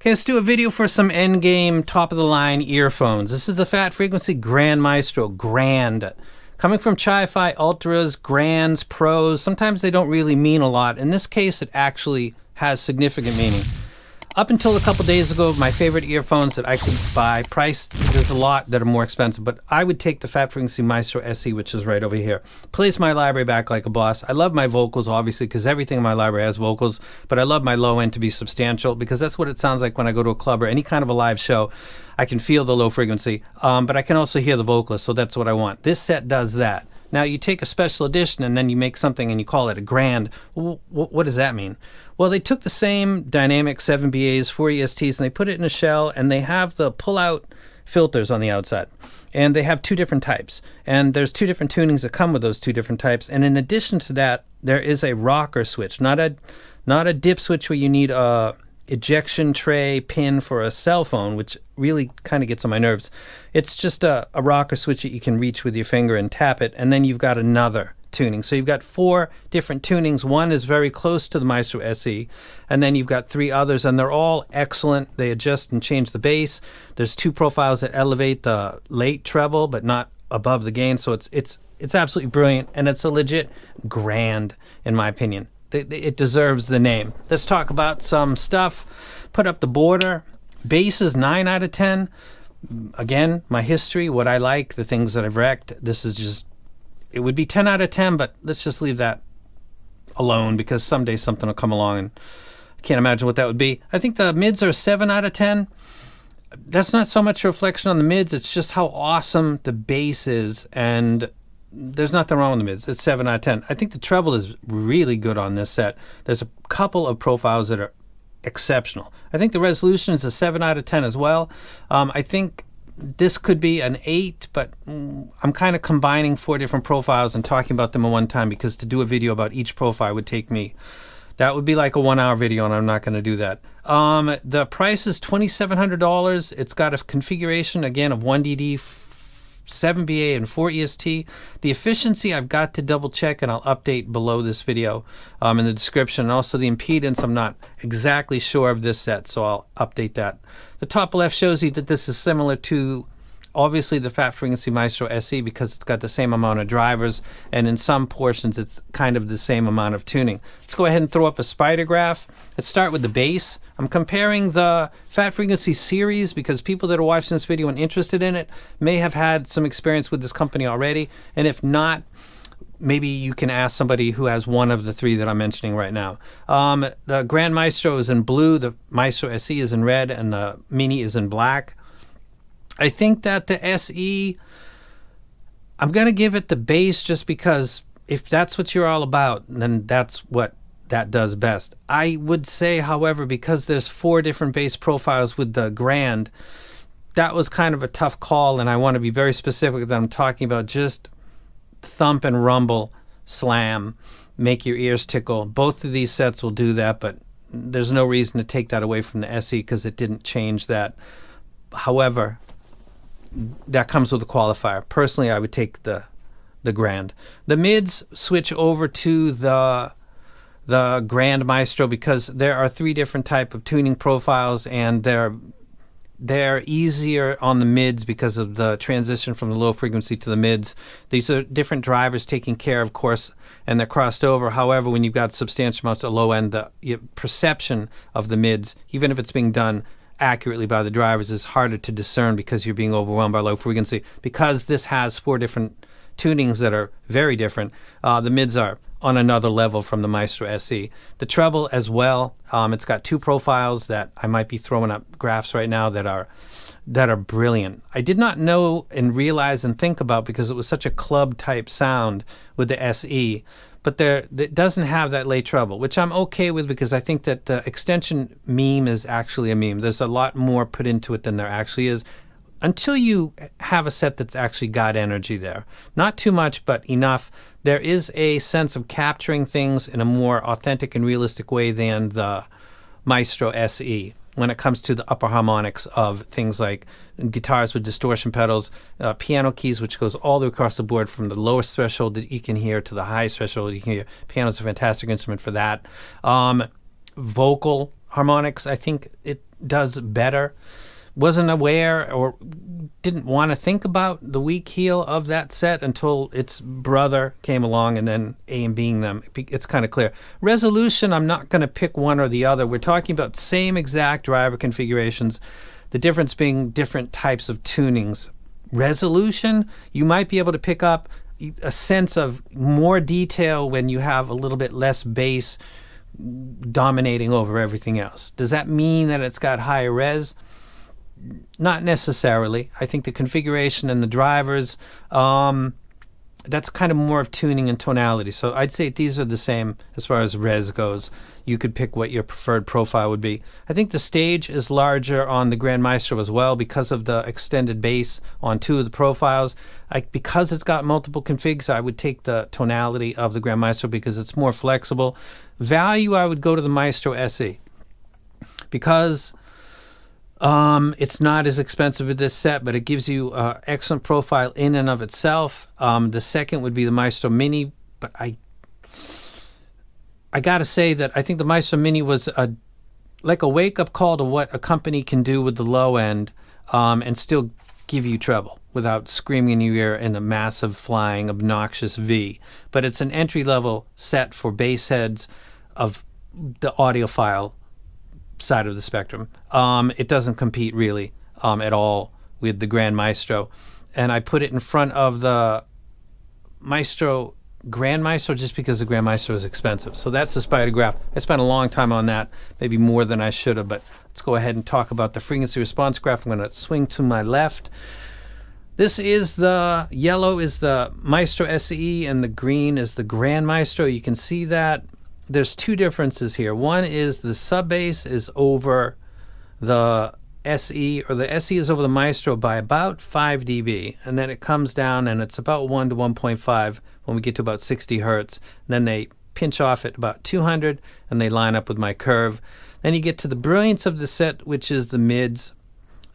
Okay, let's do a video for some endgame, top-of-the-line earphones. This is the FatFreq Grand Maestro, Grand. Coming from Chi-Fi Ultras, Grands, Pros, sometimes they don't really mean a lot. In this case, it actually has significant meaning. Up until a couple days ago, my favorite earphones that I could buy, priced, there's a lot that are more expensive, but I would take the FatFreq Maestro SE, which is right over here. Plays my library back like a boss. I love my vocals, obviously, because everything in my library has vocals, but I love my low end to be substantial, because that's what it sounds like when I go to a club or any kind of a live show. I can feel the low frequency, but I can also hear the vocalist, so that's what I want. This set does that. Now, you take a special edition and then you make something and you call it a Grand. What does that mean? Well, they took the same dynamic 7BAs, 4 ESTs, and they put it in a shell, and they have the pull-out filters on the outside. And they have two different types. And there's two different tunings that come with those two different types. And in addition to that, there is a rocker switch, not a dip switch where you need a ejection tray pin for a cell phone, which really kind of gets on my nerves. It's just a rocker switch that you can reach with your finger and tap it, and then you've got another tuning. So you've got 4 different tunings. One is very close to the Maestro SE, and then you've got 3 others, and they're all excellent. They adjust and change the bass. There's 2 profiles that elevate the late treble, but not above the gain. So it's absolutely brilliant, and it's a legit Grand, in my opinion. It deserves the name. Let's talk about some stuff. Put up the border. Bass is 9 out of 10. Again, my history, what I like, the things that I've wrecked. This is just, it would be 10 out of 10, but let's just leave that alone because someday something will come along and I can't imagine what that would be. I think the mids are 7 out of 10. That's not so much a reflection on the mids. It's just how awesome the bass is, and there's nothing wrong with the mids. It's 7 out of 10. I think the treble is really good on this set. There's a couple of profiles that are exceptional. I think the resolution is a 7 out of 10 as well. I think this could be an 8, but I'm kind of combining 4 different profiles and talking about them at one time, because to do a video about each profile would take me, that would be like a 1-hour video, and I'm not going to do that. The price is $2,700. It's got a configuration, again, of 1DD, 7BA, and 4 EST. The efficiency I've got to double check, and I'll update below this video in the description. And also the impedance, I'm not exactly sure of this set, so I'll update that. The top left shows you that this is similar to, obviously, the FatFreq Maestro SE, because it's got the same amount of drivers, and in some portions it's kind of the same amount of tuning. Let's go ahead and throw up a spider graph. Let's start with the bass. I'm comparing the FatFreq series because people that are watching this video and interested in it may have had some experience with this company already, and if not, maybe you can ask somebody who has one of the 3 that I'm mentioning right now. The Grand Maestro is in blue, the Maestro SE is in red, and the Mini is in black. I think that the SE, I'm going to give it the bass just because if that's what you're all about, then that's what that does best. I would say, however, because there's 4 different bass profiles with the Grand, that was kind of a tough call, and I want to be very specific that I'm talking about just thump and rumble, slam, make your ears tickle. Both of these sets will do that, but there's no reason to take that away from the SE because it didn't change that. However, that comes with a qualifier. Personally, I would take the Grand. The mids switch over to the Grand Maestro because there are 3 different type of tuning profiles, and they're easier on the mids because of the transition from the low frequency to the mids. These are different drivers taking care, of course, and they're crossed over. However, when you've got substantial amounts of low end, the perception of the mids, even if it's being done accurately by the drivers, is harder to discern because you're being overwhelmed by low frequency. Because this has 4 different tunings that are very different, the mids are on another level from the Maestro SE. The treble as well, it's got 2 profiles that I might be throwing up graphs right now that are brilliant. I did not know and realize and think about, because it was such a club type sound with the SE, but it doesn't have that late treble, which I'm okay with because I think that the extension meme is actually a meme. There's a lot more put into it than there actually is, until you have a set that's actually got energy there. Not too much, but enough. There is a sense of capturing things in a more authentic and realistic way than the Maestro SE when it comes to the upper harmonics of things like guitars with distortion pedals, piano keys, which goes all the way across the board from the lowest threshold that you can hear to the highest threshold you can hear. Piano's a fantastic instrument for that. Vocal, harmonics, I think it does better. Wasn't aware or didn't want to think about the weak heel of that set until its brother came along, and then A and Bing them. It's kind of clear. Resolution, I'm not going to pick one or the other. We're talking about same exact driver configurations, the difference being different types of tunings. Resolution, you might be able to pick up a sense of more detail when you have a little bit less bass dominating over everything else. Does that mean that it's got higher res? Not necessarily. I think the configuration and the drivers, that's kind of more of tuning and tonality. So I'd say these are the same as far as res goes. You could pick what your preferred profile would be. I think the stage is larger on the Grand Maestro as well because of the extended bass on two of the profiles. Because it's got multiple configs, I would take the tonality of the Grand Maestro because it's more flexible. Value, I would go to the Maestro SE because it's not as expensive as this set, but it gives you excellent profile in and of itself. The second would be the Maestro Mini, but I got to say that I think the Maestro Mini was like a wake-up call to what a company can do with the low end and still give you treble without screaming in your ear in a massive, flying, obnoxious V. But it's an entry-level set for bass heads of the audiophile side of the spectrum. It doesn't compete really at all with the Grand Maestro. And I put it in front of the Grand Maestro just because the Grand Maestro is expensive. So that's the Spidergraph. I spent a long time on that, maybe more than I should have, but let's go ahead and talk about the frequency response graph. I'm going to swing to my left. This is the yellow is the Maestro SE and the green is the Grand Maestro. You can see that there's two differences here. One is the sub bass is over the SE, or the SE is over the Maestro by about 5 dB, and then it comes down and it's about 1 to 1.5 when we get to about 60 hertz. And then they pinch off at about 200 and they line up with my curve. Then you get to the brilliance of the set, which is the mids,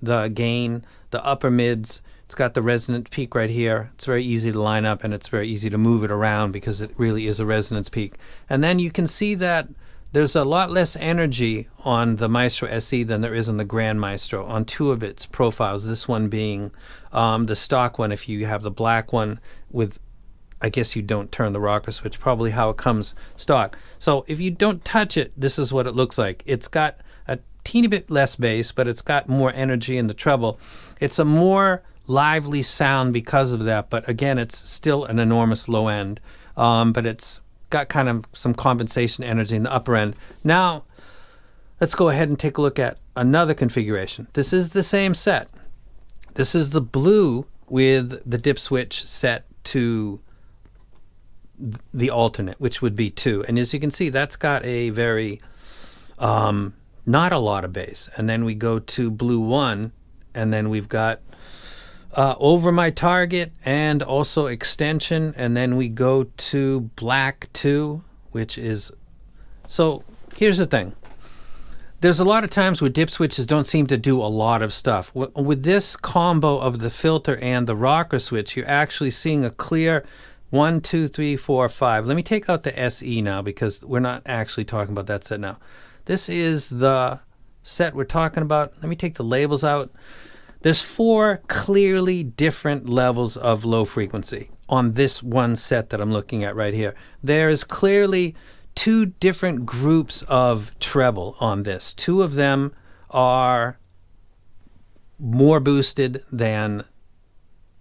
the gain, the upper mids. It's got the resonant peak right here. It's very easy to line up and it's very easy to move it around because it really is a resonance peak. And then you can see that there's a lot less energy on the Maestro SE than there is on the Grand Maestro on two of its profiles, this one being the stock one. If you have the black one with, I guess you don't turn the rocker switch, probably how it comes stock. So if you don't touch it, this is what it looks like. It's got a teeny bit less bass, but it's got more energy in the treble. It's a more lively sound because of that, but again, it's still an enormous low end, but it's got kind of some compensation energy in the upper end. Now, let's go ahead and take a look at another configuration. This is the same set. This is the blue with the dip switch set to the alternate, which would be 2. And as you can see, that's got a very, not a lot of bass. And then we go to blue 1, and then we've got over my target and also extension, and then we go to black 2, which is, so here's the thing. There's a lot of times where dip switches don't seem to do a lot of stuff. With this combo of the filter and the rocker switch, you're actually seeing a clear 1, 2, 3, 4, 5. Let me take out the SE now because we're not actually talking about that set now. This is the set we're talking about. Let me take the labels out. There's 4 clearly different levels of low frequency on this one set that I'm looking at right here. There's clearly 2 different groups of treble on this. 2 of them are more boosted than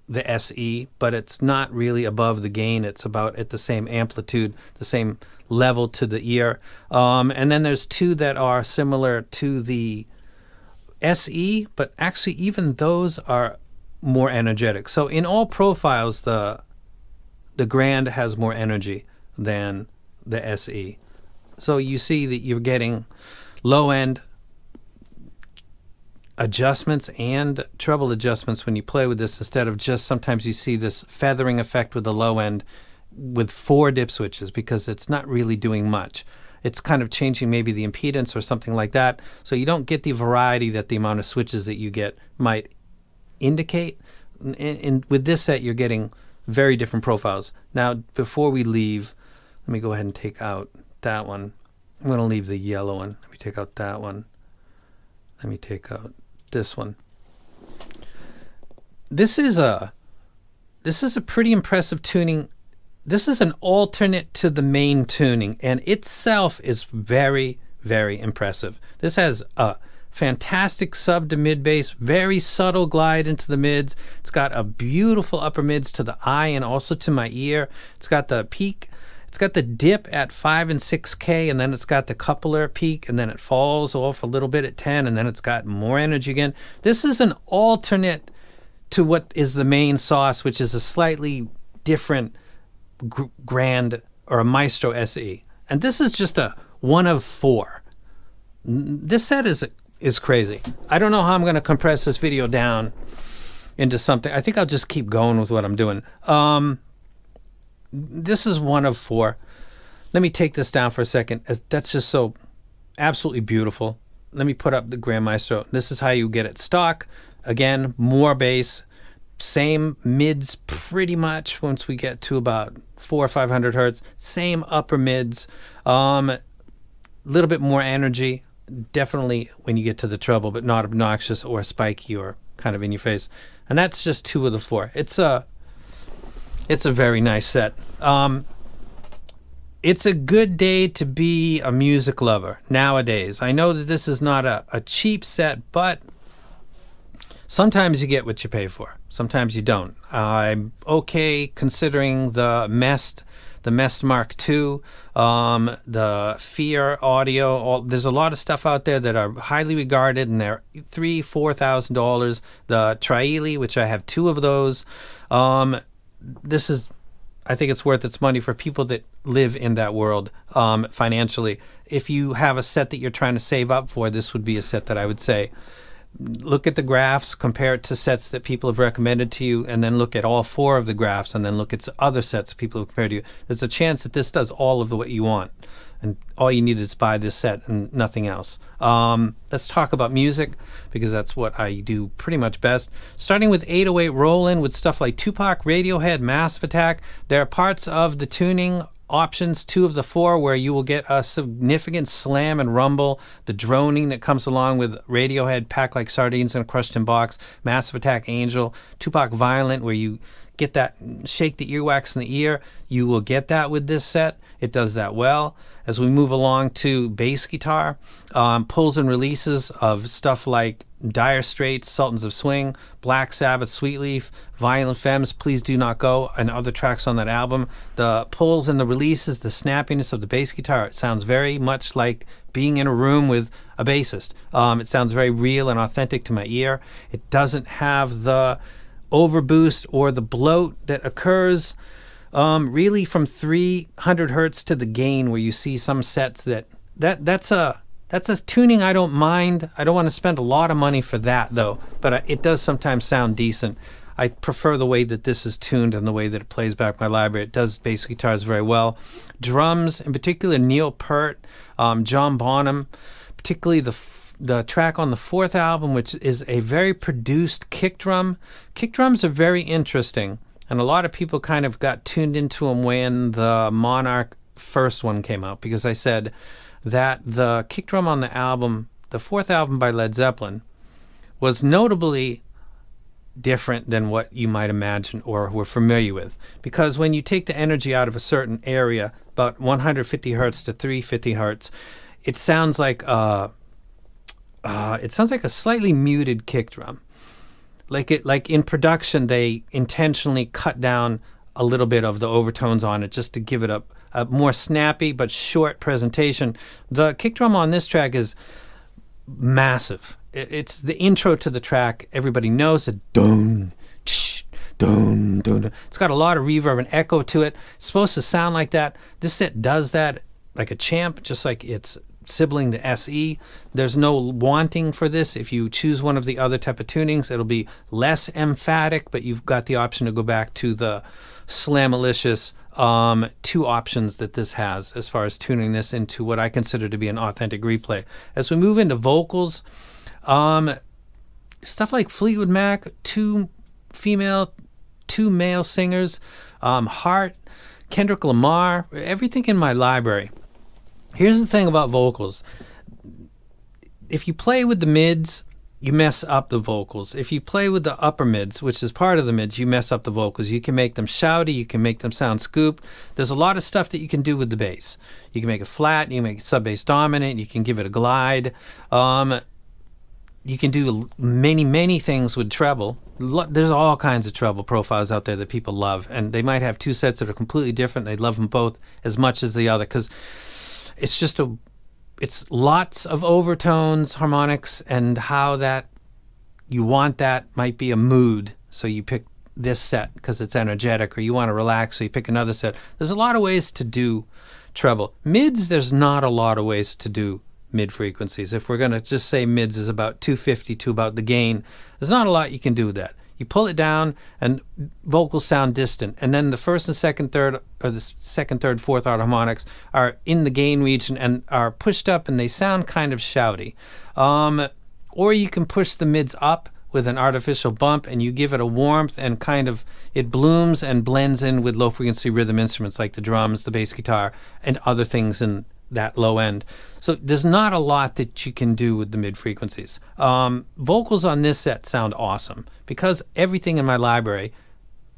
the SE, but it's not really above the gain. It's about at the same amplitude, the same level to the ear. And then there's 2 that are similar to the SE, but actually even those are more energetic. So in all profiles, the Grand has more energy than the SE. So you see that you're getting low end adjustments and treble adjustments when you play with this, instead of just sometimes you see this feathering effect with the low end with 4 dip switches because it's not really doing much. It's kind of changing maybe the impedance or something like that. So you don't get the variety that the amount of switches that you get might indicate. With this set, you're getting very different profiles. Now, before we leave, let me go ahead and take out that one. I'm going to leave the yellow one. Let me take out that one. Let me take out this one. This is a pretty impressive tuning. This is an alternate to the main tuning, and itself is very, very impressive. This has a fantastic sub to mid bass, very subtle glide into the mids. It's got a beautiful upper mids to the eye and also to my ear. It's got the peak. It's got the dip at 5 and 6K, and then it's got the coupler peak, and then it falls off a little bit at 10, and then it's got more energy again. This is an alternate to what is the main sauce, which is a slightly different Grand or a Maestro SE. And this is just a one of four. This set is crazy. I don't know how I'm going to compress this video down into something. I think I'll just keep going with what I'm doing. This is one of four. Let me take this down for a second. That's just so absolutely beautiful. Let me put up the Grand Maestro. This is how you get it stock. Again, more bass, same mids pretty much once we get to about 400 or 500 hertz. Same upper mids, little bit more energy. Definitely when you get to the treble, but not obnoxious or spiky or kind of in your face. And that's just two of the four. It's a very nice set. It's a good day to be a music lover nowadays. I know that this is not a cheap set, but sometimes you get what you pay for. Sometimes you don't. I'm okay considering the Mest Mark II, the Fear Audio. There's a lot of stuff out there that are highly regarded, and they're $3,000-$4,000. The Trieli, which I have two of those. I think it's worth its money for people that live in that world financially. If you have a set that you're trying to save up for, this would be a set that I would say, look at the graphs, compare it to sets that people have recommended to you, and then look at all four of the graphs, and then look at other sets that people have compared to you. There's a chance that this does all of what you want, and all you need is buy this set and nothing else. Let's talk about music, because that's what I do pretty much best. Starting with 808 Roll-In with stuff like Tupac, Radiohead, Massive Attack. There are parts of the tuning options, two of the four, where you will get a significant slam and rumble, the droning that comes along with Radiohead, Packed Like Sardines in a Crushed in Box, Massive Attack, Angel, Tupac, Violent, where you get that shake the earwax in the ear. You will get that with this set. It does that well. As we move along to bass guitar, pulls and releases of stuff like Dire Straits, Sultans of Swing, Black Sabbath, Sweetleaf, Violent Femmes, Please Do Not Go, and other tracks on that album. The pulls and the releases, the snappiness of the bass guitar, it sounds very much like being in a room with a bassist. It sounds very real and authentic to my ear. It doesn't have the overboost or the bloat that occurs really from 300 hertz to the gain, where you see some sets that's a tuning I don't mind. I don't want to spend a lot of money for that though, but it does sometimes sound decent. I prefer the way that this is tuned and the way that it plays back my library. It does bass guitars very well. Drums, in particular Neil Peart, John Bonham, particularly the track on the fourth album, which is a very produced kick drum. Kick drums are very interesting, and a lot of people kind of got tuned into them when the Monarch first one came out, because I said that the kick drum on the album, the fourth album by Led Zeppelin, was notably different than what you might imagine or were familiar with. Because when you take the energy out of a certain area, about 150 hertz to 350 hertz, it sounds like a slightly muted kick drum. Like in production, they intentionally cut down a little bit of the overtones on it just to give it a more snappy but short presentation. The kick drum on this track is massive. It's the intro to the track. Everybody knows it. Dun, tsh, dun, dun, dun. It's got a lot of reverb and echo to it. It's supposed to sound like that. This set does that like a champ, just like its sibling, the SE. There's no wanting for this. If you choose one of the other type of tunings, it'll be less emphatic, but you've got the option to go back to the Slamalicious two options that this has as far as tuning this into what I consider to be an authentic replay. As we move into vocals, stuff like Fleetwood Mac, two male singers, Hart, Kendrick Lamar, everything in my library Here's the thing about vocals. If you play with the mids, you mess up the vocals. If you play with the upper mids, which is part of the mids, you mess up the vocals. You can make them shouty. You can make them sound scooped. There's a lot of stuff that you can do with the bass. You can make it flat. You can make it sub-bass dominant. You can give it a glide. You can do many things with treble. There's all kinds of treble profiles out there that people love, and they might have two sets that are completely different. They love them both as much as the other because it's lots of overtones, harmonics, and how that you want that might be a mood. So you pick this set because it's energetic, or you want to relax, so you pick another set. There's a lot of ways to do treble. Mids, there's not a lot of ways to do mid frequencies. If we're going to just say mids is about 250 to about the gain, there's not a lot you can do with that. You pull it down and vocals sound distant, and then the first and second, third, or the second, third, fourth art harmonics are in the gain region and are pushed up, and they sound kind of shouty. Or you can push the mids up with an artificial bump, and you give it a warmth, and kind of it blooms and blends in with low frequency rhythm instruments like the drums, the bass guitar, and other things in that low end. So there's not a lot that you can do with the mid frequencies. Vocals on this set sound awesome because everything in my library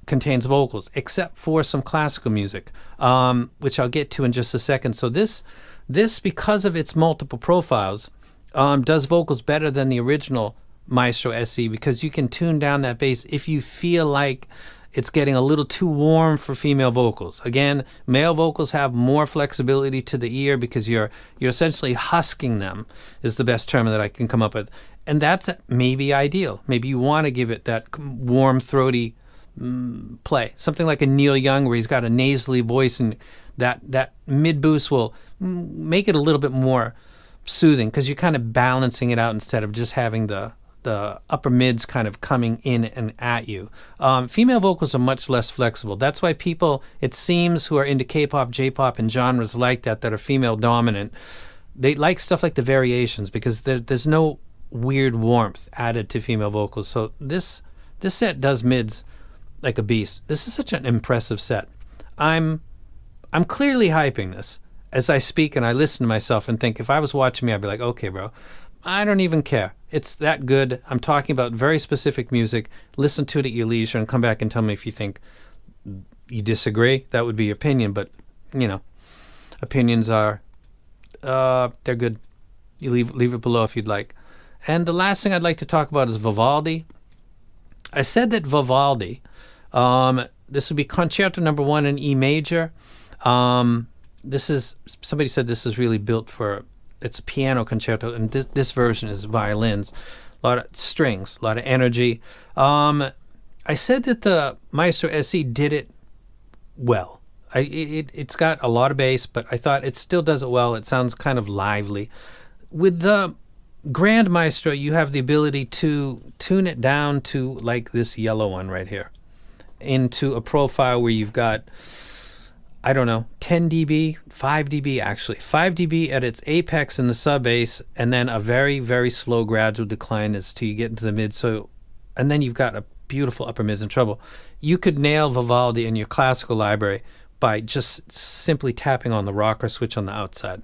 contains vocals except for some classical music, which I'll get to in just a second. So this because of its multiple profiles, does vocals better than the original Maestro SE because you can tune down that bass if you feel like it's getting a little too warm for female vocals. Again, male vocals have more flexibility to the ear because you're essentially husking them, is the best term that I can come up with. And that's maybe ideal. Maybe you want to give it that warm, throaty play. Something like a Neil Young where he's got a nasally voice, and that mid boost will make it a little bit more soothing because you're kind of balancing it out instead of just having the upper mids kind of coming in and at you. Female vocals are much less flexible. That's why people, it seems, who are into K-pop, J-pop, and genres like that are female dominant, they like stuff like the variations because there's no weird warmth added to female vocals. So this set does mids like a beast. This is such an impressive set. I'm clearly hyping this as I speak, and I listen to myself and think, if I was watching me, I'd be like, okay, bro, I don't even care. It's that good. I'm talking about very specific music. Listen to it at your leisure and come back and tell me if you think you disagree. That would be your opinion, but, opinions are, they're good. You leave it below if you'd like. And the last thing I'd like to talk about is Vivaldi. I said that Vivaldi, this would be Concerto Number 1 in E major. Somebody said this is really built for, it's a piano concerto, and this version is violins, a lot of strings, a lot of energy. I said that the Maestro SE did it well. It's got a lot of bass, but I thought it still does it well. It sounds kind of lively. With the Grand Maestro, you have the ability to tune it down to like this yellow one right here, into a profile where you've got, I don't know, 10 dB, 5 dB actually. 5 dB at its apex in the sub bass, and then a very, very slow gradual decline as till you get into the mid. So, and then you've got a beautiful upper mids and treble. You could nail Vivaldi in your classical library by just simply tapping on the rocker switch on the outside.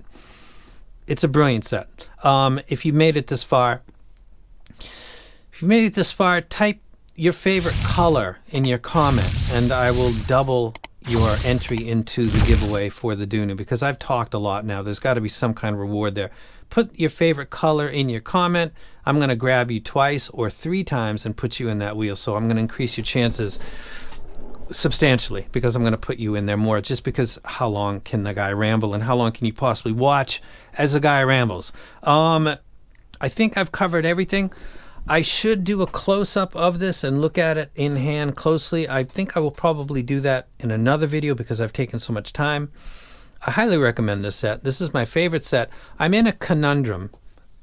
It's a brilliant set. If you made it this far, type your favorite color in your comment, and I will double your entry into the giveaway for the Dunu, because I've talked a lot now. There's got to be some kind of reward there. Put your favorite color in your comment. I'm going to grab you twice or 3 times and put you in that wheel. So I'm going to increase your chances substantially because I'm going to put you in there more, just because how long can the guy ramble and how long can you possibly watch as a guy rambles? I think I've covered everything. I should do a close-up of this and look at it in hand closely. I think I will probably do that in another video because I've taken so much time. I highly recommend this set. This is my favorite set. I'm in a conundrum,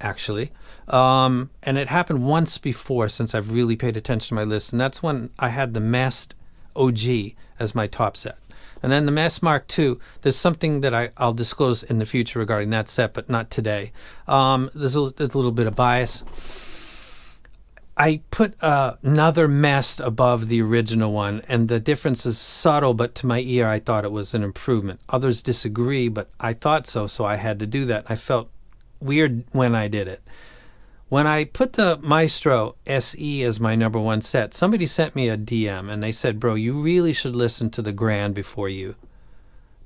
actually, and it happened once before since I've really paid attention to my list, and that's when I had the Mast OG as my top set. And then the Mast Mark II, there's something that I'll disclose in the future regarding that set, but not today. There's a little bit of bias. I put another mess above the original one, and the difference is subtle, but to my ear, I thought it was an improvement. Others disagree, but I thought so, so I had to do that. I felt weird when I did it. When I put the Maestro SE as my number one set, somebody sent me a DM, and they said, bro, you really should listen to the Grand before you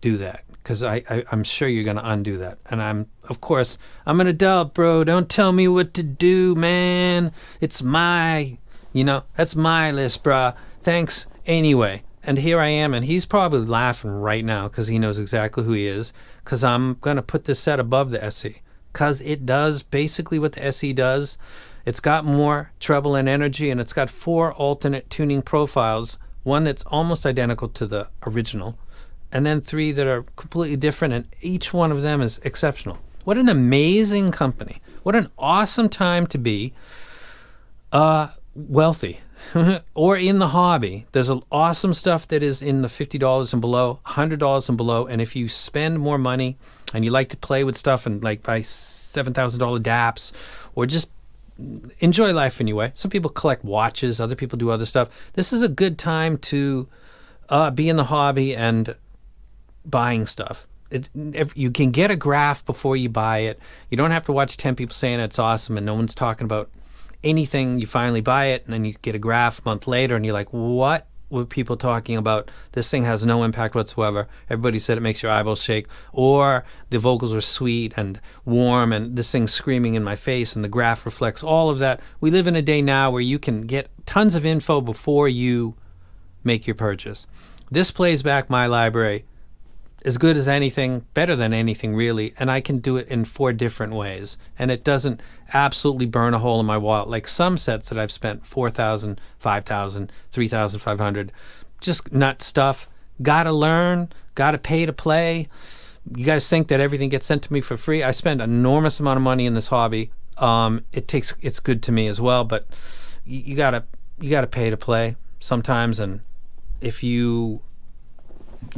do that, because I'm sure you're going to undo that. And of course, I'm going to dub, bro. Don't tell me what to do, man. It's that's my list, bruh. Thanks anyway. And here I am, and he's probably laughing right now because he knows exactly who he is, because I'm going to put this set above the SE, because it does basically what the SE does. It's got more treble and energy, and it's got 4 alternate tuning profiles, one that's almost identical to the original, and then 3 that are completely different, and each one of them is exceptional. What an amazing company. What an awesome time to be wealthy or in the hobby. There's awesome stuff that is in the $50 and below, $100 and below, and if you spend more money and you like to play with stuff and like buy $7,000 DAPs or just enjoy life anyway. Some people collect watches, other people do other stuff. This is a good time to be in the hobby and buying stuff. You can get a graph before you buy it. You don't have to watch 10 people saying it's awesome and no one's talking about anything. You finally buy it and then you get a graph a month later and you're like, what were people talking about? This thing has no impact whatsoever. Everybody said it makes your eyeballs shake, or the vocals are sweet and warm and this thing's screaming in my face and the graph reflects all of that. We live in a day now where you can get tons of info before you make your purchase. This plays back my library as good as anything, better than anything really, and I can do it in 4 different ways, and it doesn't absolutely burn a hole in my wallet like some sets that I've spent $4,000, $5,000, $3,500, just nut stuff. Gotta learn, gotta pay to play. You guys think that everything gets sent to me for free? I spend an enormous amount of money in this hobby. It's good to me as well, but you gotta pay to play sometimes, and if you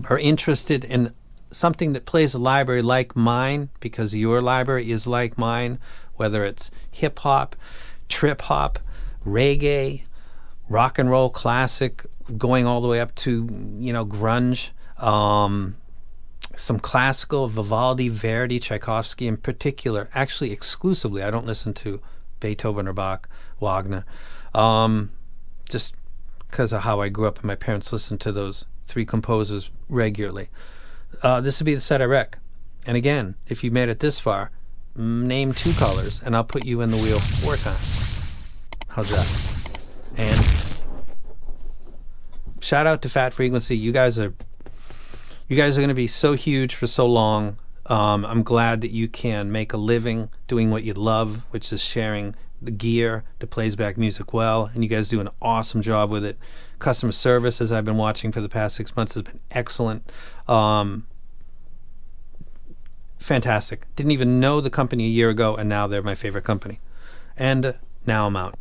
are interested in something that plays a library like mine, because your library is like mine, whether it's hip hop, trip hop, reggae, rock and roll classic, going all the way up to grunge, some classical, Vivaldi, Verdi, Tchaikovsky in particular, actually exclusively. I don't listen to Beethoven or Bach, Wagner, just because of how I grew up and my parents listened to those 3 composers regularly. This would be the set I rec. And again, if you made it this far, name 2 colors and I'll put you in the wheel 4 times. How's that? And shout out to Fat Frequency. You guys are going to be so huge for so long. I'm glad that you can make a living doing what you love, which is sharing the gear that plays back music well, and you guys do an awesome job with it. Customer service, as I've been watching for the past 6 months, has been excellent. Fantastic. Didn't even know the company a year ago, and now they're my favorite company. And now I'm out.